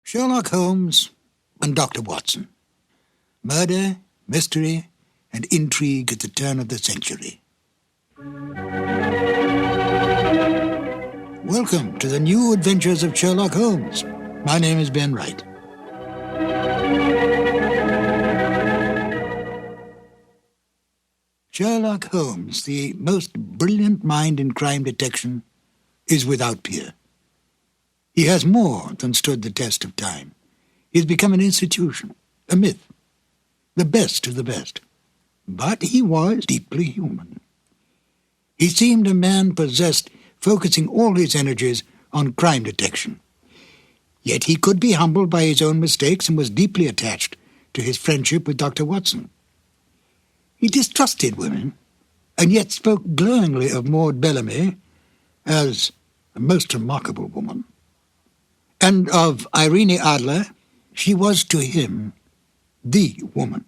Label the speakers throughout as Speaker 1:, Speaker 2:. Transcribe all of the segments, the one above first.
Speaker 1: Sherlock Holmes and Dr. Watson. Murder, mystery, and intrigue at the turn of the century. Welcome to the new adventures of Sherlock Holmes. My name is Ben Wright. Sherlock Holmes, the most brilliant mind in crime detection, is without peer. He has more than stood the test of time. He has become an institution, a myth, the best of the best. But he was deeply human. He seemed a man possessed, focusing all his energies on crime detection. Yet he could be humbled by his own mistakes and was deeply attached to his friendship with Dr. Watson. He distrusted women, and yet spoke glowingly of Maud Bellamy as a most remarkable woman. And of Irene Adler, she was to him the woman.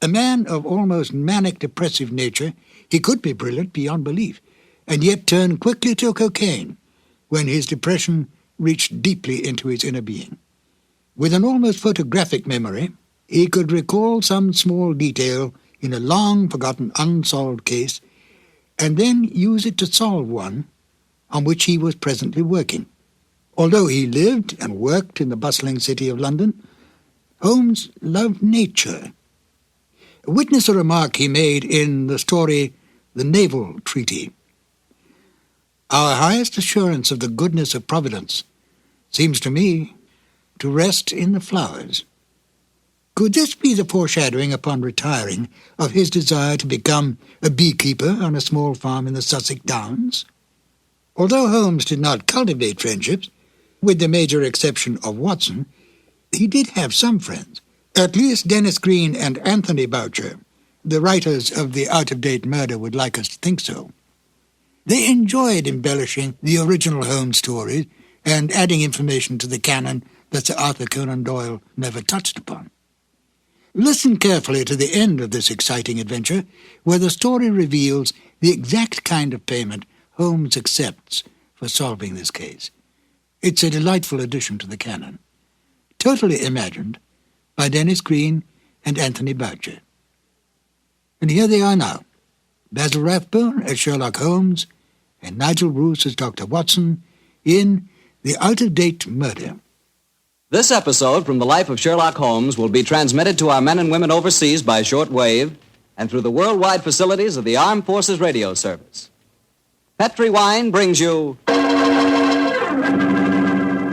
Speaker 1: A man of almost manic depressive nature, he could be brilliant beyond belief, and yet turn quickly to cocaine when his depression reached deeply into his inner being. With an almost photographic memory, he could recall some small detail in a long-forgotten unsolved case, and then use it to solve one on which he was presently working. Although he lived and worked in the bustling city of London, Holmes loved nature. Witness a remark he made in the story The Naval Treaty. Our highest assurance of the goodness of Providence seems to me to rest in the flowers. Could this be the foreshadowing upon retiring of his desire to become a beekeeper on a small farm in the Sussex Downs? Although Holmes did not cultivate friendships, with the major exception of Watson, he did have some friends. At least Dennis Green and Anthony Boucher, the writers of The Out-of-Date Murder, would like us to think so. They enjoyed embellishing the original Holmes stories and adding information to the canon that Sir Arthur Conan Doyle never touched upon. Listen carefully to the end of this exciting adventure, where the story reveals the exact kind of payment Holmes accepts for solving this case. It's a delightful addition to the canon, totally imagined by Dennis Green and Anthony Boucher. And here they are now, Basil Rathbone as Sherlock Holmes and Nigel Bruce as Dr. Watson in The Out-of-Date Murder.
Speaker 2: This episode from the life of Sherlock Holmes will be transmitted to our men and women overseas by shortwave and through the worldwide facilities of the Armed Forces Radio Service. Petri Wine brings you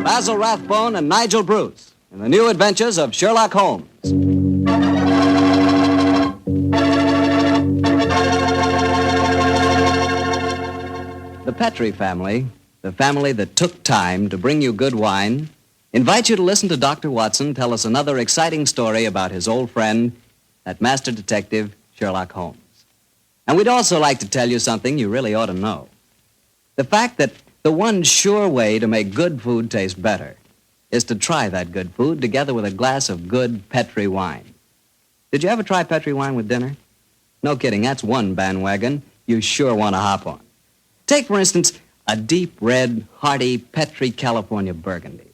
Speaker 2: Basil Rathbone and Nigel Bruce in the new adventures of Sherlock Holmes. The Petri family, the family that took time to bring you good wine, invites you to listen to Dr. Watson tell us another exciting story about his old friend, that master detective, Sherlock Holmes. And we'd also like to tell you something you really ought to know. The fact that the one sure way to make good food taste better is to try that good food together with a glass of good Petri wine. Did you ever try Petri wine with dinner? No kidding, that's one bandwagon you sure want to hop on. Take, for instance, a deep red, hearty Petri California Burgundy.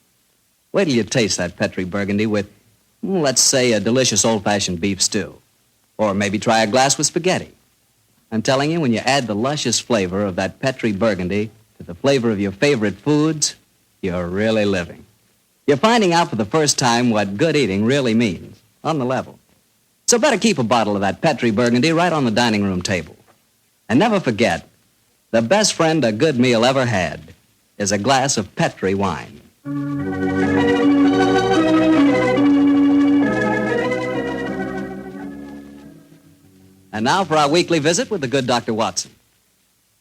Speaker 2: Wait till you taste that Petri Burgundy with, let's say, a delicious old-fashioned beef stew. Or maybe try a glass with spaghetti. I'm telling you, when you add the luscious flavor of that Petri Burgundy to the flavor of your favorite foods, you're really living. You're finding out for the first time what good eating really means, on the level. So better keep a bottle of that Petri Burgundy right on the dining room table. And never forget, the best friend a good meal ever had is a glass of Petri wine. And now for our weekly visit with the good Dr. Watson.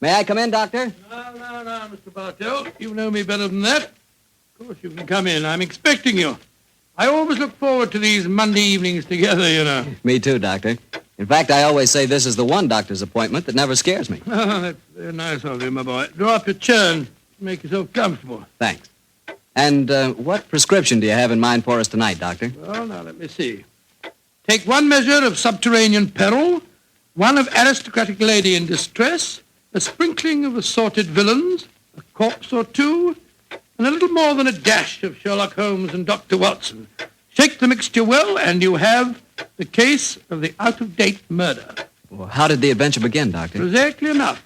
Speaker 2: May I come in, Doctor?
Speaker 3: No, Mr. Bartell. You know me better than that. Of course you can come in. I'm expecting you. I always look forward to these Monday evenings together, you know.
Speaker 2: Me too, Doctor. In fact, I always say this is the one doctor's appointment that never scares me.
Speaker 3: Oh, that's very nice of you, my boy. Draw up your chair and make yourself comfortable.
Speaker 2: Thanks. And what prescription do you have in mind for us tonight, Doctor?
Speaker 3: Well, now, let me see. Take one measure of subterranean peril, one of aristocratic lady in distress, a sprinkling of assorted villains, a corpse or two, and a little more than a dash of Sherlock Holmes and Dr. Watson. Shake the mixture well, and you have the case of the out-of-date murder.
Speaker 2: Well, how did the adventure begin, Doctor?
Speaker 3: Exactly enough.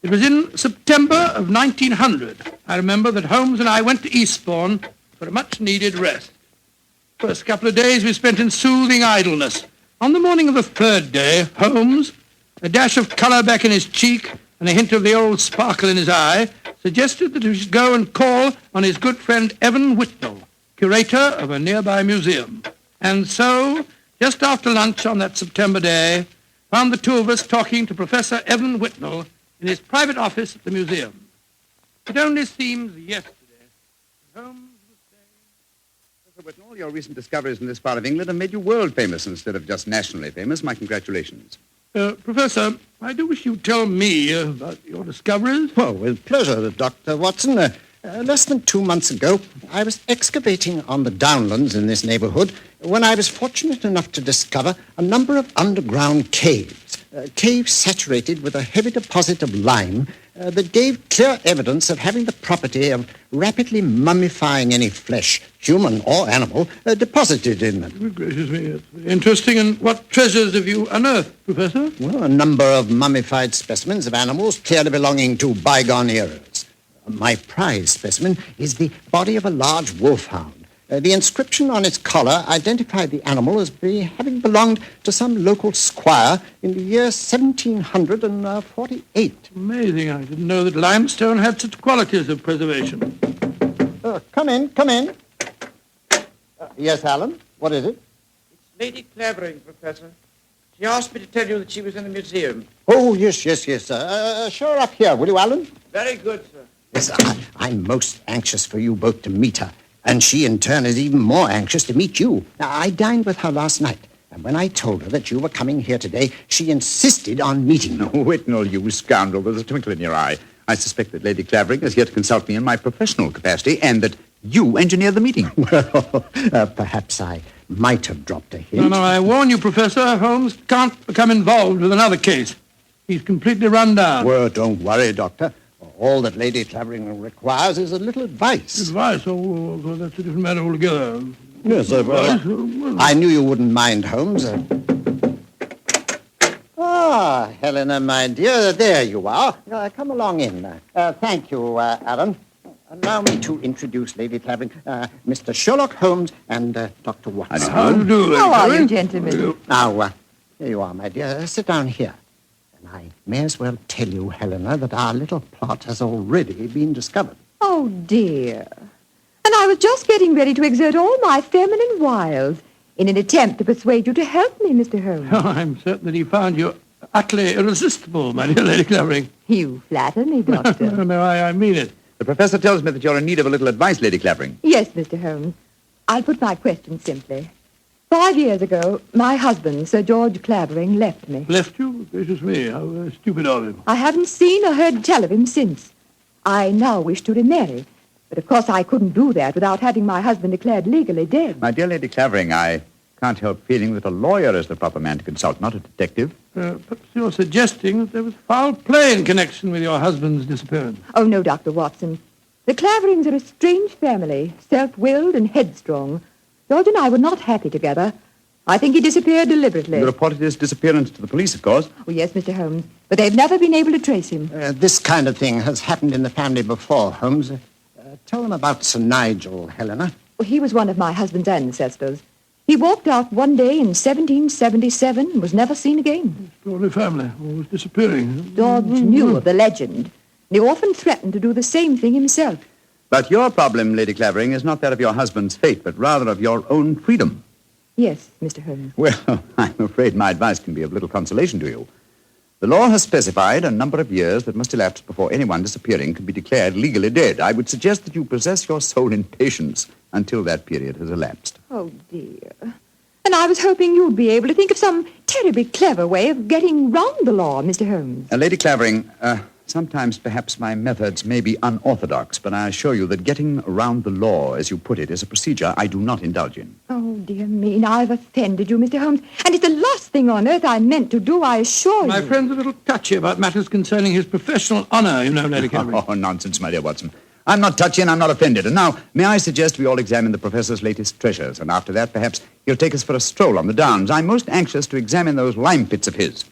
Speaker 3: It was in September of 1900. I remember that Holmes and I went to Eastbourne for a much-needed rest. First couple of days we spent in soothing idleness. On the morning of the third day, Holmes, a dash of colour back in his cheek and a hint of the old sparkle in his eye, suggested that we should go and call on his good friend Evan Whitnell, curator of a nearby museum. And so, just after lunch on that September day, found the two of us talking to Professor Evan Whitnell in his private office at the museum. It only seems yesterday that Holmes was saying...
Speaker 4: Professor Whitnell, your recent discoveries in this part of England have made you world famous instead of just nationally famous. My congratulations.
Speaker 3: Professor, I do wish you'd tell me about your discoveries.
Speaker 5: Well, with pleasure, Dr. Watson. Less than 2 months ago, I was excavating on the downlands in this neighborhood when I was fortunate enough to discover a number of underground caves, caves saturated with a heavy deposit of lime that gave clear evidence of having the property of rapidly mummifying any flesh, human or animal, deposited in them.
Speaker 3: Good gracious me, it's interesting. And what treasures have you unearthed, Professor?
Speaker 5: Well, a number of mummified specimens of animals clearly belonging to bygone eras. My prize specimen is the body of a large wolfhound. The inscription on its collar identified the animal as having belonged to some local squire in the year 1748.
Speaker 3: Amazing. I didn't know that limestone had such qualities of preservation.
Speaker 5: Come in. Yes, Alan? What is it?
Speaker 6: It's Lady Clavering, Professor. She asked me to tell you that she was in the museum.
Speaker 5: Oh, yes. Show her up here, will you, Alan?
Speaker 6: Very good, sir.
Speaker 5: Yes, I'm most anxious for you both to meet her, and she, in turn, is even more anxious to meet you. Now, I dined with her last night, and when I told her that you were coming here today, she insisted on meeting you.
Speaker 4: Whitnell, you scoundrel, there's a twinkle in your eye. I suspect that Lady Clavering is here to consult me in my professional capacity, and that you engineered the meeting.
Speaker 5: Well, perhaps I might have dropped a hint.
Speaker 3: No, I warn you, Professor, Holmes can't become involved with another case. He's completely run down.
Speaker 5: Well, don't worry, Doctor. All that Lady Clavering requires is a little advice.
Speaker 3: Advice? Oh, that's a different matter altogether.
Speaker 5: Yes, sir. I knew you wouldn't mind, Holmes. Helena, my dear, there you are. Come along in. Thank you, Alan. Allow me to introduce Lady Clavering, Mr. Sherlock Holmes and Dr. Watson.
Speaker 3: How do you do,
Speaker 7: How are
Speaker 3: Clavering?
Speaker 7: you, gentlemen?
Speaker 5: Now, here you are, my dear. Sit down here. And I may as well tell you, Helena, that our little plot has already been discovered.
Speaker 7: Oh, dear. And I was just getting ready to exert all my feminine wiles in an attempt to persuade you to help me, Mr. Holmes.
Speaker 3: Oh, I'm certain that he found you utterly irresistible, my dear Lady Clavering.
Speaker 7: You flatter me, Doctor.
Speaker 3: No, I mean it.
Speaker 4: The professor tells me that you're in need of a little advice, Lady Clavering.
Speaker 7: Yes, Mr. Holmes. I'll put my question simply. 5 years ago, my husband, Sir George Clavering, left me.
Speaker 3: Left you? Gracious me, how stupid of him.
Speaker 7: I haven't seen or heard tell of him since. I now wish to remarry. But of course I couldn't do that without having my husband declared legally dead.
Speaker 4: My dear Lady Clavering, I can't help feeling that a lawyer is the proper man to consult, not a detective.
Speaker 3: Perhaps you're suggesting that there was foul play in connection with your husband's disappearance.
Speaker 7: Oh, no, Dr. Watson. The Claverings are a strange family, self-willed and headstrong. George and I were not happy together. I think he disappeared deliberately.
Speaker 4: You reported his disappearance to the police, of course.
Speaker 7: Oh, yes, Mr. Holmes. But they've never been able to trace him.
Speaker 5: This kind of thing has happened in the family before, Holmes. Tell them about Sir Nigel, Helena.
Speaker 7: Well, he was one of my husband's ancestors. He walked out one day in 1777 and was never seen again.
Speaker 3: Extraordinary family, always disappearing.
Speaker 7: George knew of the legend, and he often threatened to do the same thing himself.
Speaker 4: But your problem, Lady Clavering, is not that of your husband's fate, but rather of your own freedom.
Speaker 7: Yes, Mr. Holmes.
Speaker 4: Well, I'm afraid my advice can be of little consolation to you. The law has specified a number of years that must elapse before anyone disappearing can be declared legally dead. I would suggest that you possess your soul in patience until that period has elapsed.
Speaker 7: Oh, dear. And I was hoping you'd be able to think of some terribly clever way of getting round the law, Mr. Holmes.
Speaker 4: Lady Clavering, sometimes perhaps my methods may be unorthodox, but I assure you that getting around the law, as you put it, is a procedure I do not indulge in.
Speaker 7: Oh, dear me, now I've offended you, Mr. Holmes. And it's the last thing on earth I meant to do, I assure you.
Speaker 3: My friend's a little touchy about matters concerning his professional honor, you know, Lady Clavering.
Speaker 4: Oh, nonsense, my dear Watson. I'm not touchy and I'm not offended. And now, may I suggest we all examine the professor's latest treasures, and after that, perhaps he'll take us for a stroll on the downs. I'm most anxious to examine those lime pits of his.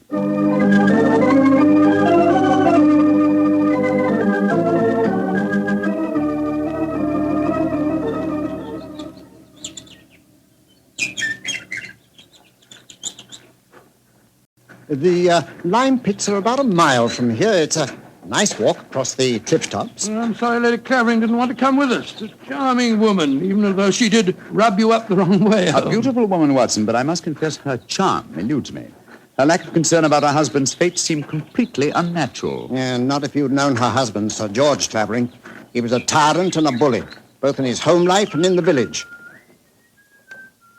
Speaker 5: The lime pits are about a mile from here. It's a nice walk across the cliff tops.
Speaker 3: I'm sorry Lady Clavering didn't want to come with us. A charming woman, even though she did rub you up the wrong way.
Speaker 4: A beautiful woman, Watson, but I must confess her charm eludes me. Her lack of concern about her husband's fate seemed completely unnatural.
Speaker 5: Yeah, not if you'd known her husband, Sir George Clavering. He was a tyrant and a bully, both in his home life and in the village.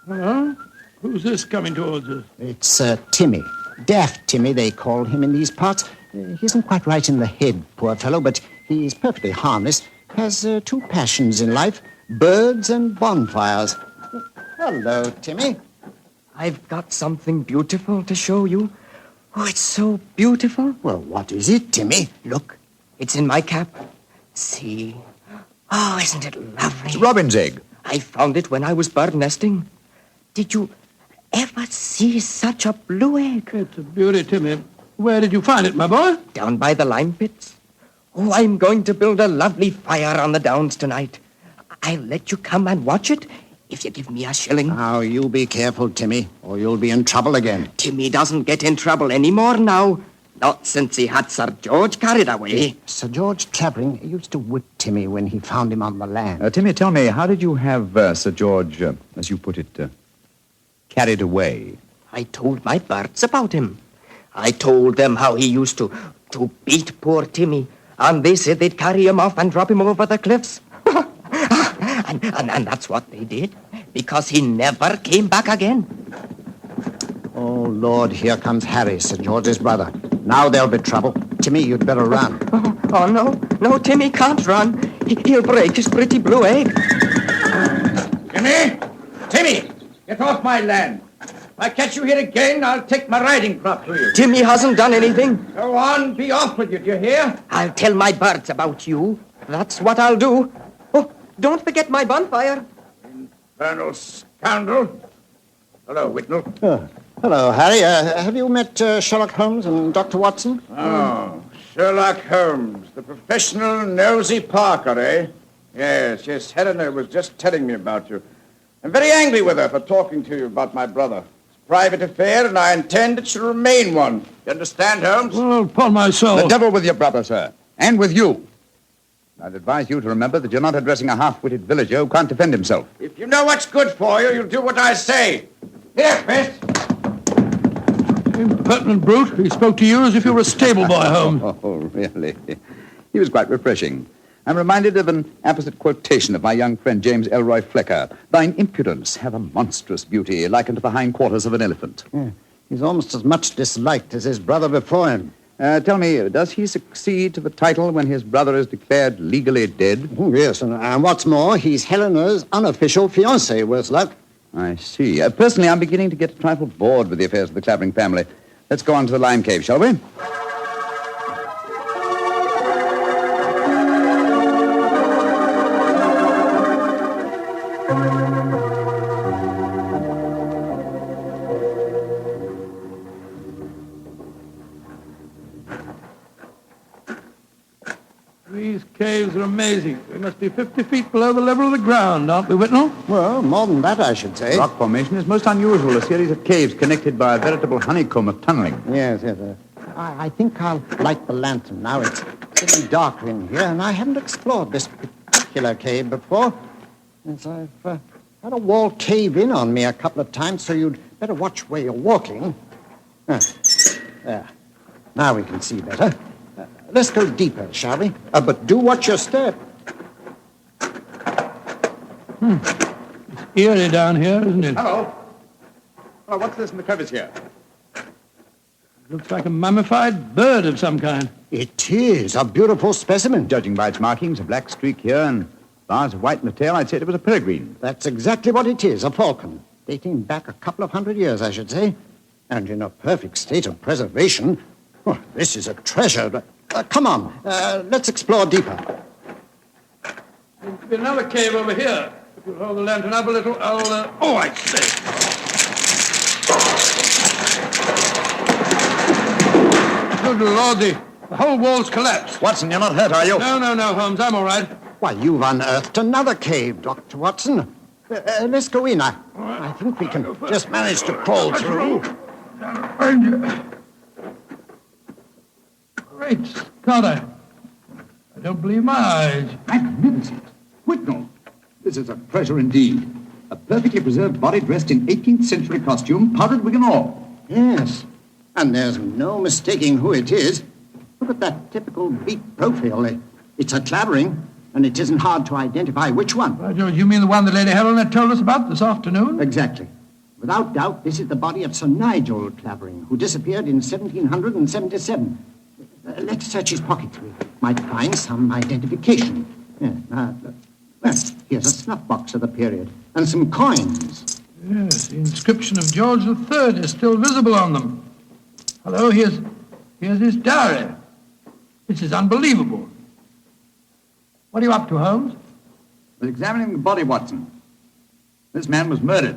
Speaker 3: Hello? Who's this coming towards us?
Speaker 5: It's Timmy. Daft Timmy, they call him in these parts. He isn't quite right in the head, poor fellow, but he's perfectly harmless. Has two passions in life, birds and bonfires. Hello, Timmy.
Speaker 8: I've got something beautiful to show you. Oh, it's so beautiful.
Speaker 5: Well, what is it, Timmy?
Speaker 8: Look, it's in my cap. See? Oh, isn't it lovely?
Speaker 4: It's a robin's egg.
Speaker 8: I found it when I was bird nesting. Did you ever see such a blue egg?
Speaker 3: It's a beauty, Timmy. Where did you find it, my boy?
Speaker 8: Down by the lime pits. Oh, I'm going to build a lovely fire on the downs tonight. I'll let you come and watch it if you give me a shilling.
Speaker 5: Now, you be careful, Timmy, or you'll be in trouble again.
Speaker 8: Timmy doesn't get in trouble anymore now. Not since he had Sir George carried away.
Speaker 5: Sir George Clavering used to whip Timmy when he found him on the land.
Speaker 4: Timmy, tell me, how did you have Sir George, as you put it, carried away?
Speaker 8: I told my birds about him. I told them how he used to beat poor Timmy, and they said they'd carry him off and drop him over the cliffs. and that's what they did, because he never came back again.
Speaker 5: Oh, Lord, here comes Harry, Sir George's brother. Now there'll be trouble. Timmy, you'd better run.
Speaker 8: Oh, no, Timmy can't run. He'll break his pretty blue egg.
Speaker 6: Timmy, get off my land. If I catch you here again, I'll take my riding crop to you.
Speaker 8: Timmy hasn't done anything.
Speaker 6: Go on, be off with you, do you hear?
Speaker 8: I'll tell my birds about you. That's what I'll do. Oh, don't forget my bonfire.
Speaker 6: Infernal scoundrel. Hello, Whitnell.
Speaker 5: Hello, Harry. Have you met Sherlock Holmes and Dr. Watson?
Speaker 6: Oh, Sherlock Holmes, the professional nosy Parker, eh? Yes, Helena was just telling me about you. I'm very angry with her for talking to you about my brother. It's a private affair, and I intend it should remain one. You understand, Holmes?
Speaker 3: Well, upon my soul.
Speaker 4: The devil with your brother, sir, and with you. I'd advise you to remember that you're not addressing a half-witted villager who can't defend himself.
Speaker 6: If you know what's good for you, you'll do what I say. Here, Chris.
Speaker 3: Impertinent brute. He spoke to you as if you were a stable boy, Holmes.
Speaker 4: Oh, really? He was quite refreshing. I'm reminded of an apposite quotation of my young friend James Elroy Flecker. Thine impudence hath a monstrous beauty, like unto the hindquarters of an elephant.
Speaker 5: Yeah, he's almost as much disliked as his brother before him.
Speaker 4: Tell me, does he succeed to the title when his brother is declared legally dead?
Speaker 5: Oh, yes, and what's more, he's Helena's unofficial fiancé, worse luck.
Speaker 4: I see. Personally, I'm beginning to get a trifle bored with the affairs of the Clavering family. Let's go on to the lime cave, shall we?
Speaker 3: These caves are amazing. We must be 50 feet below the level of the ground, aren't we, Whitnell?
Speaker 5: Well, more than that, I should say.
Speaker 4: Rock formation is most unusual, a series of caves connected by a veritable honeycomb of tunneling.
Speaker 5: Yes. I think I'll light the lantern now. It's getting darker in here, and I haven't explored this particular cave before. Yes, I've had a wall cave in on me a couple of times, so you'd better watch where you're walking. There. Now we can see better. Let's go deeper, shall we? But do watch your step.
Speaker 3: It's eerie down here, isn't it?
Speaker 4: Hello. Oh, what's this in the crevice here?
Speaker 3: Looks like a mummified bird of some kind.
Speaker 5: It is a beautiful specimen.
Speaker 4: Judging by its markings, a black streak here and bars of white in the tail, I'd say it was a peregrine.
Speaker 5: That's exactly what it is, a falcon. Dating back a couple of 100 years, I should say. And in a perfect state of preservation. Oh, this is a treasure. Come on, let's explore deeper.
Speaker 3: There'll be another cave over here. If you'll hold the lantern up a little, I'll... Oh, I say. Good Lord, the whole wall's collapsed.
Speaker 4: Watson, you're not hurt, are you?
Speaker 3: No, Holmes, I'm all right.
Speaker 5: Why, you've unearthed another cave, Dr. Watson. Let's go in. I think we can just manage to crawl through.
Speaker 3: Great Scott, I don't believe my eyes.
Speaker 4: Magnificent. Whitnell, this is a treasure indeed. A perfectly preserved body dressed in 18th century costume, powdered wig and all.
Speaker 5: Yes, and there's no mistaking who it is. Look at that typical beak profile. It's a Clavering, and it isn't hard to identify which one.
Speaker 3: By George, you mean the one that Lady Helena told us about this afternoon?
Speaker 5: Exactly. Without doubt, this is the body of Sir Nigel Clavering, who disappeared in 1777. Let's search his pockets. We might find some identification. Well, here's a snuff box of the period, and some coins.
Speaker 3: Yes, the inscription of George III is still visible on them. Hello, here's his diary. This is unbelievable. What are you up to, Holmes?
Speaker 4: We're examining the body, Watson. This man was murdered.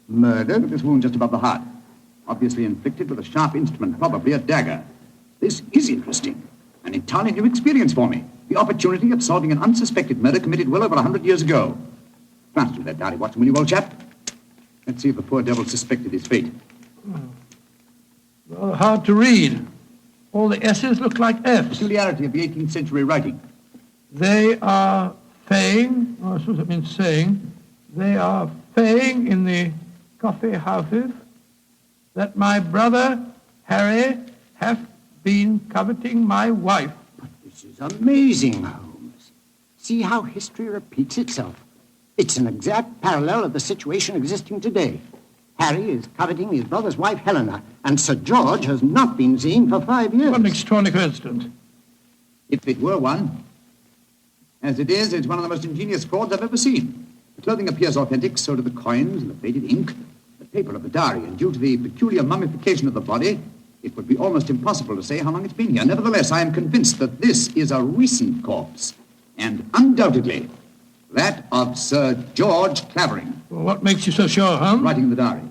Speaker 5: Murdered?
Speaker 4: With this wound just above the heart. Obviously inflicted with a sharp instrument, probably a dagger. This is interesting. An entirely new experience for me. The opportunity of solving an unsuspected murder committed well over 100 years ago. Glance through that diary, Watson, will you, old chap? Let's see if the poor devil suspected his fate.
Speaker 3: Well, hard to read. All the S's look like F's.
Speaker 4: Peculiarity of the 18th century writing.
Speaker 3: They are saying, I suppose that means saying, they are saying in the coffee houses that my brother Harry hath been coveting my wife.
Speaker 5: But this is amazing, Holmes. See how history repeats itself. It's an exact parallel of the situation existing today. Harry is coveting his brother's wife, Helena, and Sir George has not been seen for 5 years.
Speaker 3: What an extraordinary coincidence.
Speaker 4: If it were one. As it is, it's one of the most ingenious frauds I've ever seen. The clothing appears authentic, so do the coins and the faded ink, the paper of the diary, and due to the peculiar mummification of the body, it would be almost impossible to say how long it's been here. Nevertheless, I am convinced that this is a recent corpse, and undoubtedly that of Sir George Clavering.
Speaker 3: Well, what makes you so sure, Holmes?
Speaker 4: Writing in the diary.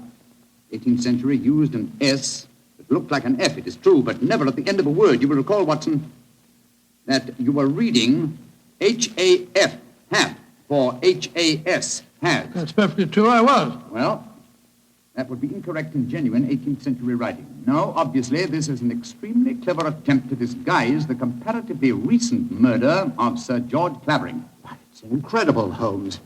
Speaker 4: 18th century used an S that looked like an F, it is true, but never at the end of a word. You will recall, Watson, that you were reading H-A-F, have, for H-A-S, has.
Speaker 3: That's perfectly true, I was.
Speaker 4: Well, that would be incorrect in genuine 18th century writing. No, obviously, this is an extremely clever attempt to disguise the comparatively recent murder of Sir George Clavering.
Speaker 5: It's incredible, Holmes.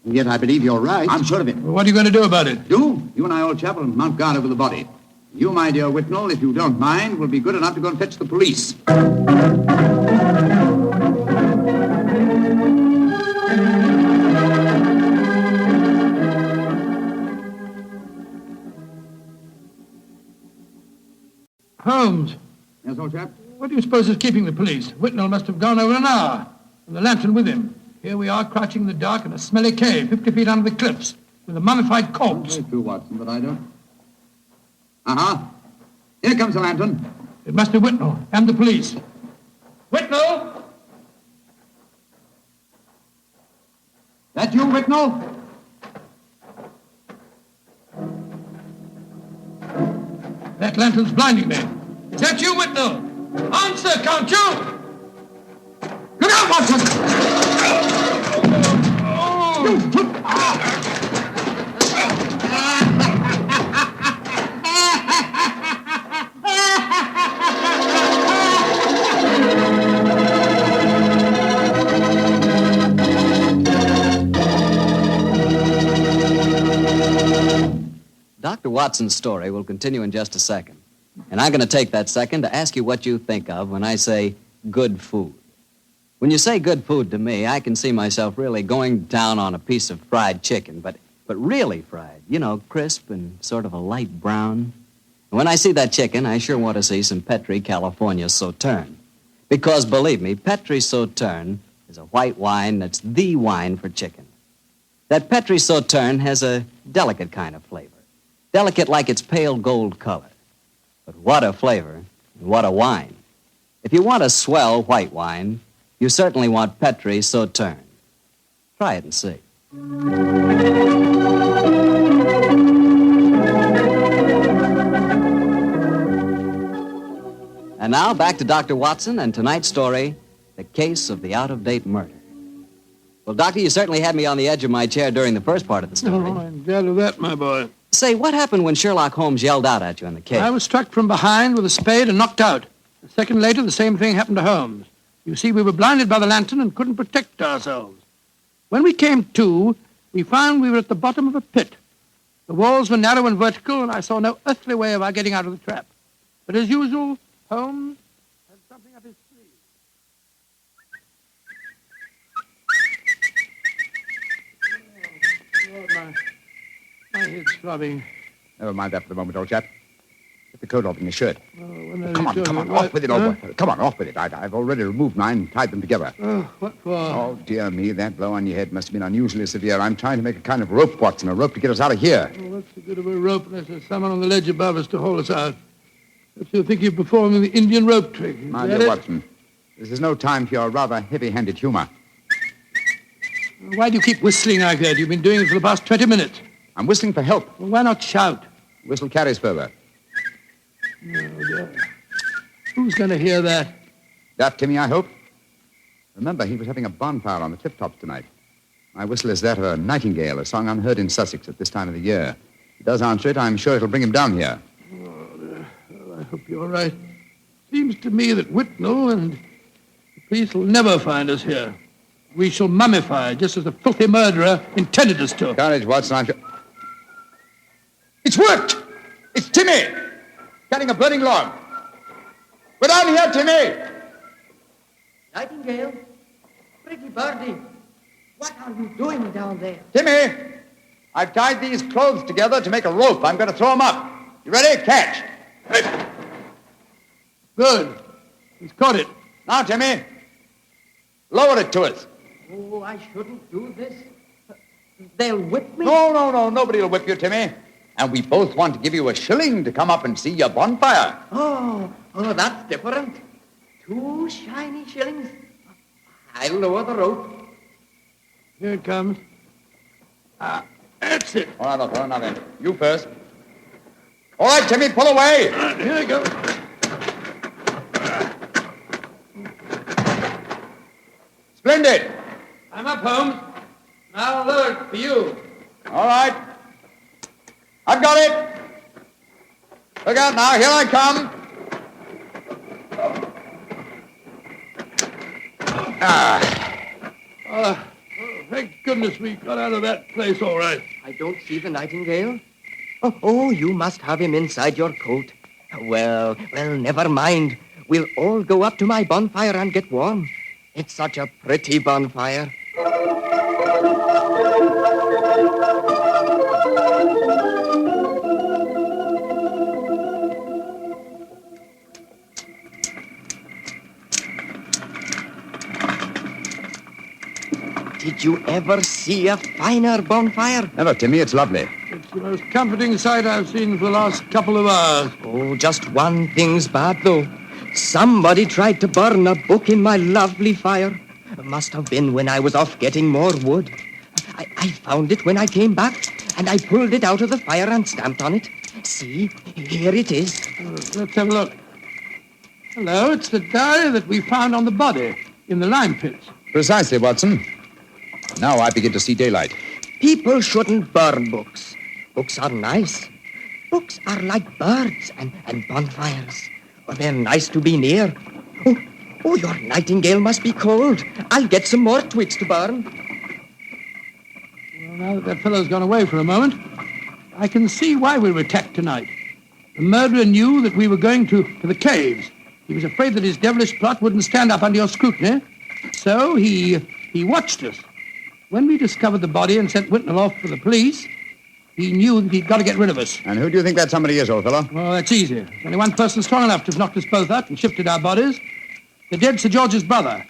Speaker 5: And yet I believe you're right.
Speaker 4: I'm sure of it.
Speaker 3: Well, what are you going to do about it?
Speaker 4: You and I, old chap, will mount guard over the body. You, my dear Whitnell, if you don't mind, will be good enough to go and fetch the police.
Speaker 3: Holmes,
Speaker 4: Yes, old chap?
Speaker 3: what do you suppose is keeping the police? Whitnell must have gone over an hour, and the lantern with him. Here we are, crouching in the dark in a smelly cave, 50 feet under the cliffs, with a mummified corpse.
Speaker 4: Very true, Watson, but I don't. Uh-huh. Here comes the lantern.
Speaker 3: It must be Whitnell and the police. Whitnell!
Speaker 4: That you, Whitnell?
Speaker 3: That lantern's blinding me. Is that you, Whitnell? Answer, can't you?
Speaker 4: Look out, Watson!
Speaker 2: Dr. Watson's story will continue in just a second. And I'm going to take that second to ask you what you think of when I say good food. When you say good food to me, I can see myself really going down on a piece of fried chicken, but really fried, you know, crisp and sort of a light brown. And when I see that chicken, I sure want to see some Petri California Sauterne. Because, believe me, Petri Sauterne is a white wine that's the wine for chicken. That Petri Sauterne has a delicate kind of flavor. Delicate like its pale gold color. But what a flavor, and what a wine. If you want a swell white wine, you certainly want Petri Sauterne. Try it and see. And now back to Dr. Watson and tonight's story, The Case of the Out-of-Date Murder. Well, Doctor, you certainly had me on the edge of my chair during the first part of the story.
Speaker 3: Oh, I'm glad of that, my boy.
Speaker 2: Say, what happened when Sherlock Holmes yelled out at you in the cave?
Speaker 3: I was struck from behind with a spade and knocked out. A second later, the same thing happened to Holmes. You see, we were blinded by the lantern and couldn't protect ourselves. When we came to, we found we were at the bottom of a pit. The walls were narrow and vertical, and I saw no earthly way of our getting out of the trap. But as usual, Holmes had something up his sleeve. Oh, my head's throbbing.
Speaker 4: Never mind that for the moment, old chap. Get the coat off in your shirt.
Speaker 3: Oh,
Speaker 4: Come on, off with it, old boy. Come on, off with it. I've already removed mine and tied them together.
Speaker 3: Oh, what for?
Speaker 4: Oh, dear me, that blow on your head must have been unusually severe. I'm trying to make a kind of rope, Watson, a rope to get us out of here.
Speaker 3: Oh, what's the good of a rope unless there's someone on the ledge above us to haul us out? Perhaps you're thinking of performing the Indian rope trick.
Speaker 4: My dear Watson, this is no time for your rather heavy-handed humor.
Speaker 3: Why do you keep whistling like that? You've been doing it for the past 20 minutes.
Speaker 4: I'm whistling for help.
Speaker 3: Well, why not shout?
Speaker 4: Whistle carries further.
Speaker 3: Oh, dear. Who's going to hear that?
Speaker 4: That, Timmy, I hope. Remember, he was having a bonfire on the cliff tops tonight. My whistle is that of a nightingale, a song unheard in Sussex at this time of the year. If he does answer it, I'm sure it'll bring him down here.
Speaker 3: Oh, dear. Well, I hope you're right. Seems to me that Whitnell and the police will never find us here. We shall mummify, just as the filthy murderer intended us to.
Speaker 4: Courage, Watson, I'm sure... It's worked! It's Timmy! Cutting a burning log. We're down here, Timmy!
Speaker 8: Nightingale, pretty birdie, what are you doing down there?
Speaker 4: Timmy! I've tied these clothes together to make a rope. I'm going to throw them up. You ready? Catch. Hey.
Speaker 3: Good. He's caught it.
Speaker 4: Now, Timmy, lower it to us.
Speaker 8: Oh, I shouldn't do this. They'll whip me.
Speaker 4: No. Nobody will whip you, Timmy. And we both want to give you a shilling to come up and see your bonfire.
Speaker 8: Oh, that's different. 2 shiny shillings. I'll lower the rope.
Speaker 3: Here it comes. That's it.
Speaker 4: All right, now then. You first. All right, Timmy, pull away.
Speaker 3: Here we go.
Speaker 4: Splendid.
Speaker 3: I'm up, Holmes. Now lower it for you.
Speaker 4: All right. I've got it. Look out now. Here I come.
Speaker 3: Thank goodness we got out of that place all right.
Speaker 8: I don't see the nightingale. Oh, you must have him inside your coat. Well, never mind. We'll all go up to my bonfire and get warm. It's such a pretty bonfire. Did you ever see a finer bonfire?
Speaker 4: Never, Timmy. It's lovely.
Speaker 3: It's the most comforting sight I've seen for the last couple of hours.
Speaker 8: Oh, just one thing's bad, though. Somebody tried to burn a book in my lovely fire. It must have been when I was off getting more wood. I found it when I came back, and I pulled it out of the fire and stamped on it. See, here it is.
Speaker 3: Let's have a look. Hello, it's the diary that we found on the body in the lime pits.
Speaker 4: Precisely, Watson. Now I begin to see daylight.
Speaker 8: People shouldn't burn books. Books are nice. Books are like birds and bonfires. Oh, they're nice to be near. Oh, your nightingale must be cold. I'll get some more twigs to burn.
Speaker 3: Well, now that fellow's gone away for a moment, I can see why we were attacked tonight. The murderer knew that we were going to the caves. He was afraid that his devilish plot wouldn't stand up under your scrutiny. So he watched us. When we discovered the body and sent Whitnell off for the police, he knew that he'd got to get rid of us.
Speaker 4: And who do you think that somebody is, old fellow?
Speaker 3: Well, that's easy. There's only one person strong enough to have knocked us both out and shifted our bodies. The dead Sir George's brother,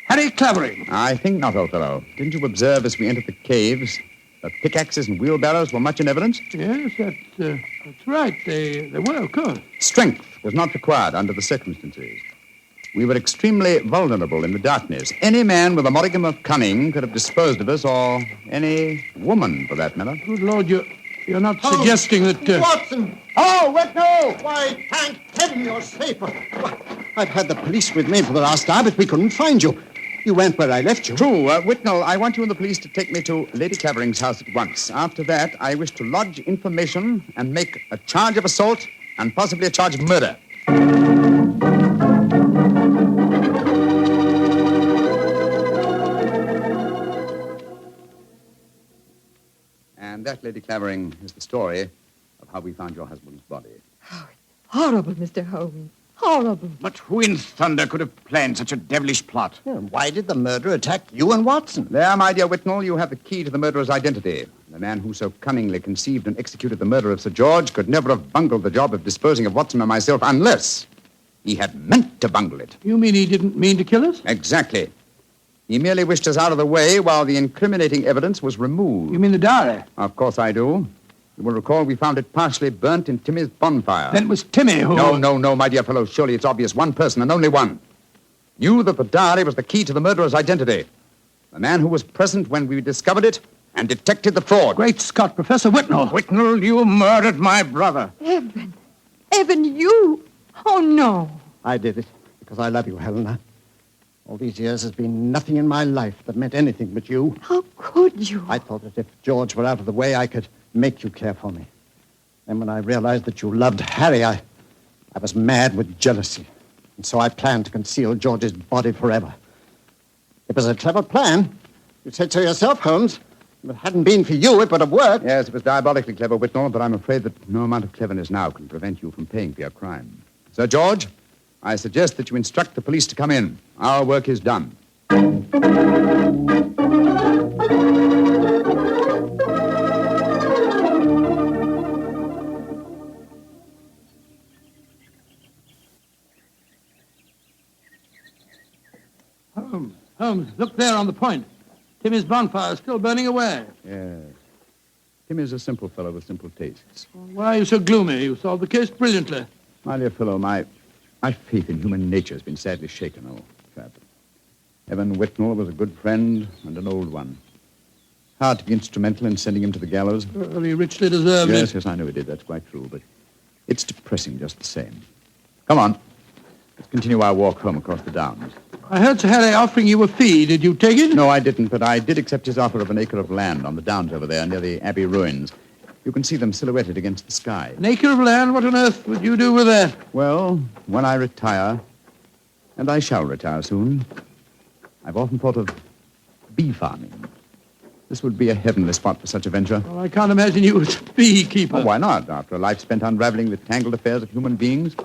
Speaker 3: Harry Clavering.
Speaker 4: I think not, old fellow. Didn't you observe as we entered the caves that pickaxes and wheelbarrows were much in evidence?
Speaker 3: Yes, that's right. They were, of course.
Speaker 4: Strength was not required under the circumstances. We were extremely vulnerable in the darkness. Any man with a modicum of cunning could have disposed of us, or any woman, for that matter.
Speaker 3: Good Lord, you're not suggesting that...
Speaker 5: Watson!
Speaker 4: Oh, Whitnell!
Speaker 5: Why, thank heaven you're safe. I've had the police with me for the last hour, but we couldn't find you. You went where I left you.
Speaker 4: True. Whitnell, I want you and the police to take me to Lady Clavering's house at once. After that, I wish to lodge information and make a charge of assault and possibly a charge of murder. And that, Lady Clavering, is the story of how we found your husband's body.
Speaker 7: Horrible, Mr. Holmes. Horrible.
Speaker 6: But who in thunder could have planned such a devilish plot?
Speaker 5: Yeah, why did the murderer attack you and Watson?
Speaker 4: There, my dear Whitnell, you have the key to the murderer's identity. The man who so cunningly conceived and executed the murder of Sir George could never have bungled the job of disposing of Watson and myself unless he had meant to bungle it.
Speaker 3: You mean he didn't mean to kill us?
Speaker 4: Exactly. He merely wished us out of the way while the incriminating evidence was removed.
Speaker 3: You mean the diary?
Speaker 4: Of course I do. You will recall we found it partially burnt in Timmy's bonfire.
Speaker 3: Then it was Timmy who...
Speaker 4: No, my dear fellow. Surely it's obvious one person and only one knew that the diary was the key to the murderer's identity. The man who was present when we discovered it and detected the fraud.
Speaker 3: Great Scott, Professor Whitnell.
Speaker 6: Whitnell, you murdered my brother.
Speaker 7: Evan. Evan, you. Oh, no.
Speaker 5: I did it because I love you, Helena. All these years has been nothing in my life that meant anything but you.
Speaker 7: How could you?
Speaker 5: I thought that if George were out of the way, I could make you care for me. Then when I realized that you loved Harry, I was mad with jealousy. And so I planned to conceal George's body forever. It was a clever plan. You said so yourself, Holmes. If it hadn't been for you, it would have worked.
Speaker 4: Yes, it was diabolically clever, Whitnell, but I'm afraid that no amount of cleverness now can prevent you from paying for your crime. Sir George, I suggest that you instruct the police to come in. Our work is done.
Speaker 3: Holmes, look there on the point. Timmy's bonfire is still burning away.
Speaker 4: Yes. Timmy's a simple fellow with simple tastes.
Speaker 3: Why are you so gloomy? You solved the case brilliantly.
Speaker 4: My dear fellow, my faith in human nature has been sadly shaken, old chap. Evan Whitnell was a good friend and an old one. Hard to be instrumental in sending him to the gallows.
Speaker 3: Well, he richly deserved it.
Speaker 4: Yes, I know he did. That's quite true, but it's depressing just the same. Come on. Let's continue our walk home across the downs.
Speaker 3: I heard Sir Harry offering you a fee. Did you take it?
Speaker 4: No, I didn't, but I did accept his offer of an acre of land on the downs over there near the Abbey ruins. You can see them silhouetted against the sky.
Speaker 3: An acre of land? What on earth would you do with that?
Speaker 4: Well, when I retire, and I shall retire soon, I've often thought of bee farming. This would be a heavenly spot for such a venture.
Speaker 3: Well, I can't imagine you as a beekeeper.
Speaker 4: Oh, why not? After a life spent unraveling the tangled affairs of human beings,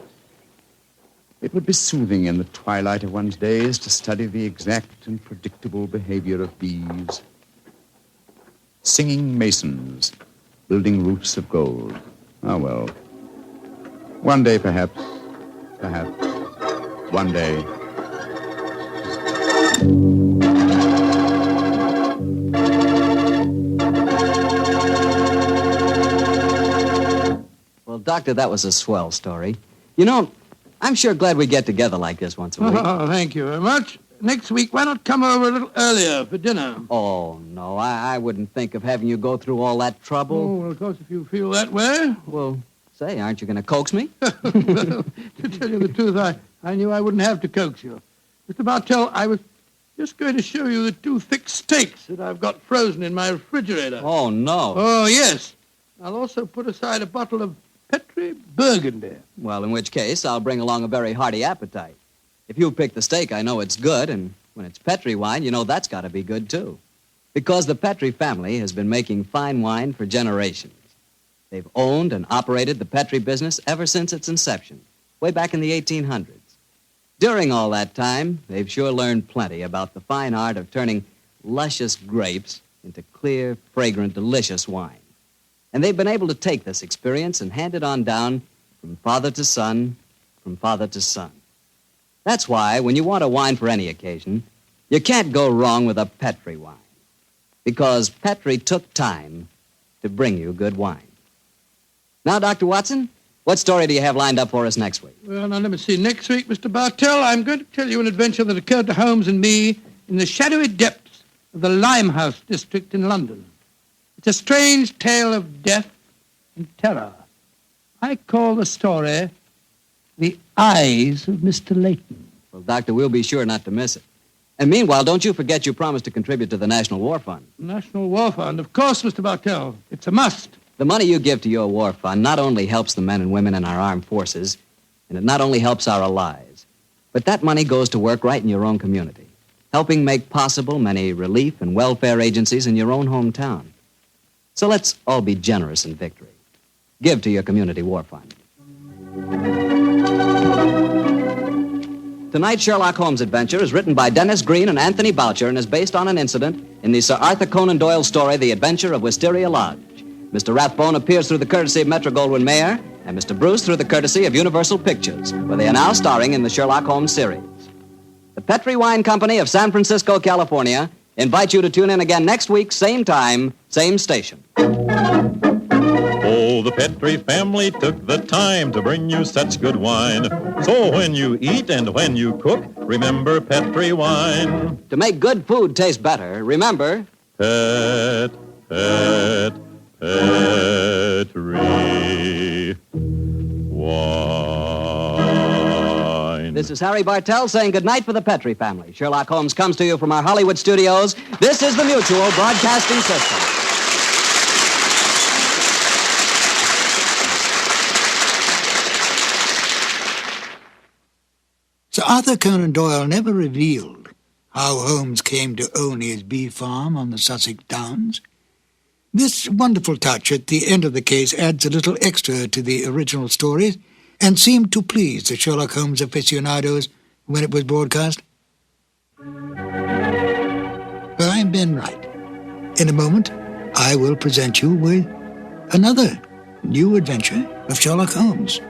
Speaker 4: it would be soothing in the twilight of one's days to study the exact and predictable behavior of bees. Singing masons, building roofs of gold. Ah, well. One day, perhaps. One day.
Speaker 2: Well, Doctor, that was a swell story. You know, I'm sure glad we get together like this once a week.
Speaker 3: Oh, thank you very much. Next week, why not come over a little earlier for dinner?
Speaker 2: Oh, no, I wouldn't think of having you go through all that trouble.
Speaker 3: Oh, well, of course, if you feel that way.
Speaker 2: Well, say, aren't you going to coax me?
Speaker 3: Well, to tell you the truth, I knew I wouldn't have to coax you. Mr. Bartell, I was just going to show you the 2 thick steaks that I've got frozen in my refrigerator.
Speaker 2: Oh, no.
Speaker 3: Oh, yes. I'll also put aside a bottle of Petri Burgundy.
Speaker 2: Well, in which case, I'll bring along a very hearty appetite. If you pick the steak, I know it's good, and when it's Petri wine, you know that's got to be good, too. Because the Petri family has been making fine wine for generations. They've owned and operated the Petri business ever since its inception, way back in the 1800s. During all that time, they've sure learned plenty about the fine art of turning luscious grapes into clear, fragrant, delicious wine. And they've been able to take this experience and hand it on down from father to son, from father to son. That's why, when you want a wine for any occasion, you can't go wrong with a Petri wine. Because Petri took time to bring you good wine. Now, Dr. Watson, What story do you have lined up for us next week?
Speaker 3: Well, now let me see. Next week, Mr. Bartell, I'm going to tell you an adventure that occurred to Holmes and me in the shadowy depths of the Limehouse district in London. It's a strange tale of death and terror. I call the story The Eyes of Mr. Layton.
Speaker 2: Well, Doctor, we'll be sure not to miss it. And meanwhile, don't you forget you promised to contribute to the National War Fund.
Speaker 3: National War Fund, of course, Mr. Bartell. It's a must.
Speaker 2: The money you give to your war fund not only helps the men and women in our armed forces, and it not only helps our allies, but that money goes to work right in your own community, helping make possible many relief and welfare agencies in your own hometown. So let's all be generous in victory. Give to your community war fund. Tonight's Sherlock Holmes adventure is written by Dennis Green and Anthony Boucher and is based on an incident in the Sir Arthur Conan Doyle story, The Adventure of Wisteria Lodge. Mr. Rathbone appears through the courtesy of Metro-Goldwyn-Mayer, and Mr. Bruce through the courtesy of Universal Pictures, where they are now starring in the Sherlock Holmes series. The Petri Wine Company of San Francisco, California, invites you to tune in again next week, same time, same station.
Speaker 9: Oh, the Petri family took the time to bring you such good wine. So when you eat and when you cook, remember Petri wine.
Speaker 2: To make good food taste better, remember...
Speaker 9: Petri wine.
Speaker 2: This is Harry Bartell saying goodnight for the Petri family. Sherlock Holmes comes to you from our Hollywood studios. This is the Mutual Broadcasting System.
Speaker 1: Sir Arthur Conan Doyle never revealed how Holmes came to own his bee farm on the Sussex Downs. This wonderful touch at the end of the case adds a little extra to the original stories and seemed to please the Sherlock Holmes aficionados when it was broadcast. But I'm Ben Wright. In a moment, I will present you with another new adventure of Sherlock Holmes.